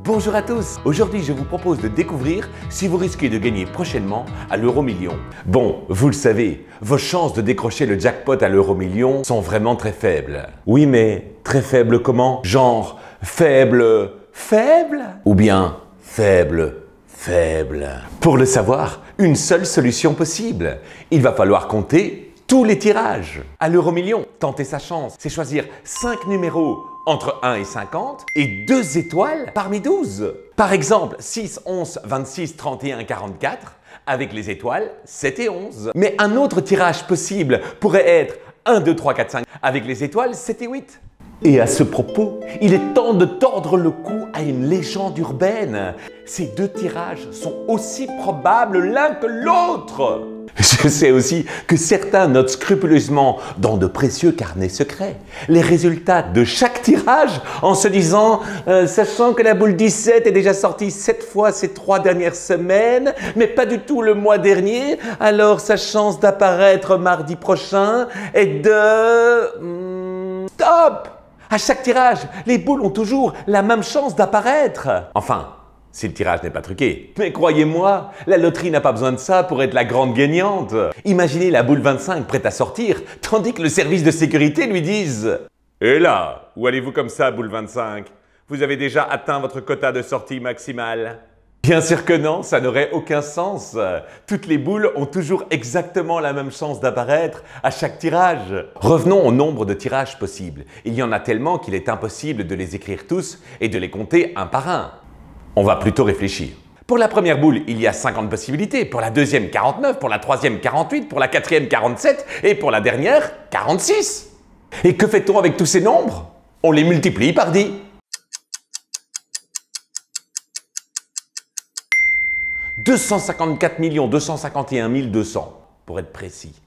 Bonjour à tous, aujourd'hui je vous propose de découvrir si vous risquez de gagner prochainement à l'euro-million. Bon, vous le savez, vos chances de décrocher le jackpot à l'euro-million sont vraiment très faibles. Oui mais, très faibles comment? Genre, faible, ou bien, faible. Pour le savoir, une seule solution possible. Il va falloir compter tous les tirages. À l'euro-million, tenter sa chance, c'est choisir 5 numéros entre 1 et 50 et 2 étoiles parmi 12. Par exemple, 6, 11, 26, 31, 44 avec les étoiles 7 et 11. Mais un autre tirage possible pourrait être 1, 2, 3, 4, 5 avec les étoiles 7 et 8. Et à ce propos, il est temps de tordre le cou à une légende urbaine. Ces deux tirages sont aussi probables l'un que l'autre. Je sais aussi que certains notent scrupuleusement dans de précieux carnets secrets les résultats de chaque tirage en se disant sachant que la boule 17 est déjà sortie 7 fois ces 3 dernières semaines, mais pas du tout le mois dernier, alors sa chance d'apparaître mardi prochain est de... Stop! À chaque tirage, les boules ont toujours la même chance d'apparaître. Enfin, si le tirage n'est pas truqué. Mais croyez-moi, la loterie n'a pas besoin de ça pour être la grande gagnante. Imaginez la boule 25 prête à sortir, tandis que le service de sécurité lui dise « Et là, où allez-vous comme ça, boule 25? Vous avez déjà atteint votre quota de sortie maximale ?» Bien sûr que non, ça n'aurait aucun sens. Toutes les boules ont toujours exactement la même chance d'apparaître à chaque tirage. Revenons au nombre de tirages possibles. Il y en a tellement qu'il est impossible de les écrire tous et de les compter un par un. On va plutôt réfléchir. Pour la première boule, il y a 50 possibilités. Pour la deuxième, 49. Pour la troisième, 48. Pour la quatrième, 47. Et pour la dernière, 46. Et que fait-on avec tous ces nombres? On les multiplie par 10. 254 251 200, pour être précis.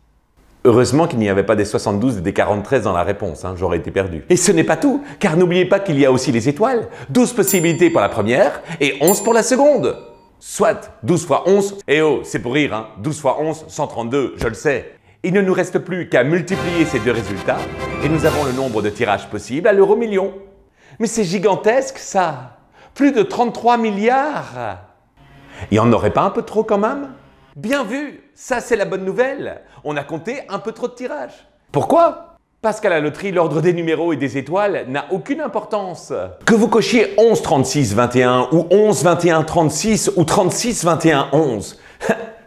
Heureusement qu'il n'y avait pas des 72 et des 43 dans la réponse, j'aurais été perdu. Et ce n'est pas tout, car n'oubliez pas qu'il y a aussi les étoiles. 12 possibilités pour la première et 11 pour la seconde. Soit 12 fois 11, et oh, c'est pour rire, 12 fois 11, 132, je le sais. Il ne nous reste plus qu'à multiplier ces deux résultats et nous avons le nombre de tirages possibles à l'euro-million. Mais c'est gigantesque ça, plus de 33 milliards. Il n'y en aurait pas un peu trop quand même? Bien vu, ça c'est la bonne nouvelle. On a compté un peu trop de tirages. Pourquoi? Parce qu'à la loterie, l'ordre des numéros et des étoiles n'a aucune importance. Que vous cochiez 11, 36, 21 ou 11, 21, 36 ou 36, 21, 11,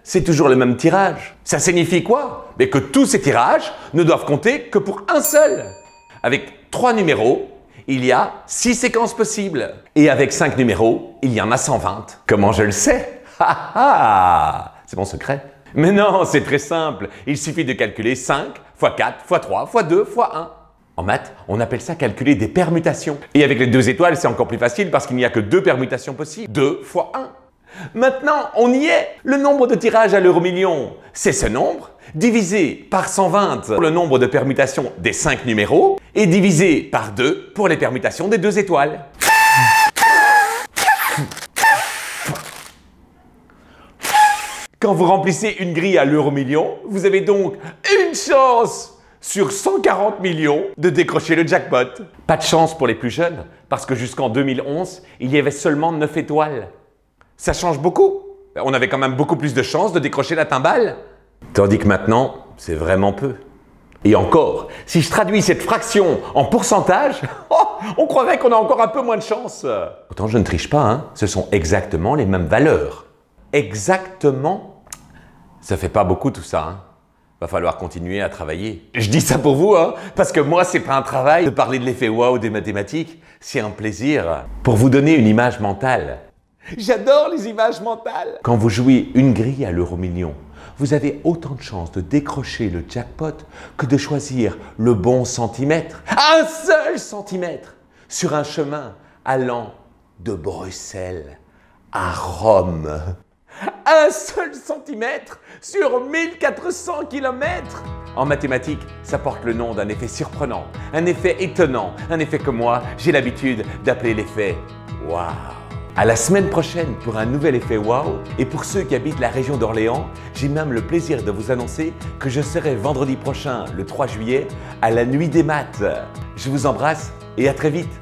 c'est toujours le même tirage. Ça signifie quoi? Mais que tous ces tirages ne doivent compter que pour un seul. Avec 3 numéros, il y a 6 séquences possibles. Et avec 5 numéros, il y en a 120. Comment je le sais? C'est mon secret. Mais non, c'est très simple. Il suffit de calculer 5 x 4 x 3 x 2 x 1. En maths, on appelle ça calculer des permutations. Et avec les 2 étoiles, c'est encore plus facile parce qu'il n'y a que 2 permutations possibles. 2 x 1. Maintenant, on y est. Le nombre de tirages à l'euro-million, c'est ce nombre, divisé par 120 pour le nombre de permutations des 5 numéros et divisé par 2 pour les permutations des 2 étoiles. Quand vous remplissez une grille à l'euro-million, vous avez donc une chance sur 140 millions de décrocher le jackpot. Pas de chance pour les plus jeunes, parce que jusqu'en 2011, il y avait seulement 9 étoiles. Ça change beaucoup. On avait quand même beaucoup plus de chances de décrocher la timbale. Tandis que maintenant, c'est vraiment peu. Et encore, si je traduis cette fraction en pourcentage, on croirait qu'on a encore un peu moins de chance. Pourtant, je ne triche pas, ce sont exactement les mêmes valeurs. Exactement. Ça fait pas beaucoup tout ça, Va falloir continuer à travailler. Je dis ça pour vous, parce que moi, c'est pas un travail de parler de l'effet waouh des mathématiques. C'est un plaisir. Pour vous donner une image mentale. J'adore les images mentales. Quand vous jouez une grille à l'euro-million, vous avez autant de chances de décrocher le jackpot que de choisir le bon centimètre. Un seul centimètre sur un chemin allant de Bruxelles à Rome. Un seul centimètre sur 1400 km. En mathématiques, ça porte le nom d'un effet surprenant, un effet étonnant, un effet que moi, j'ai l'habitude d'appeler l'effet waouh. À la semaine prochaine pour un nouvel effet waouh. Et pour ceux qui habitent la région d'Orléans, j'ai même le plaisir de vous annoncer que je serai vendredi prochain, le 3 juillet, à la Nuit des Maths. Je vous embrasse et à très vite.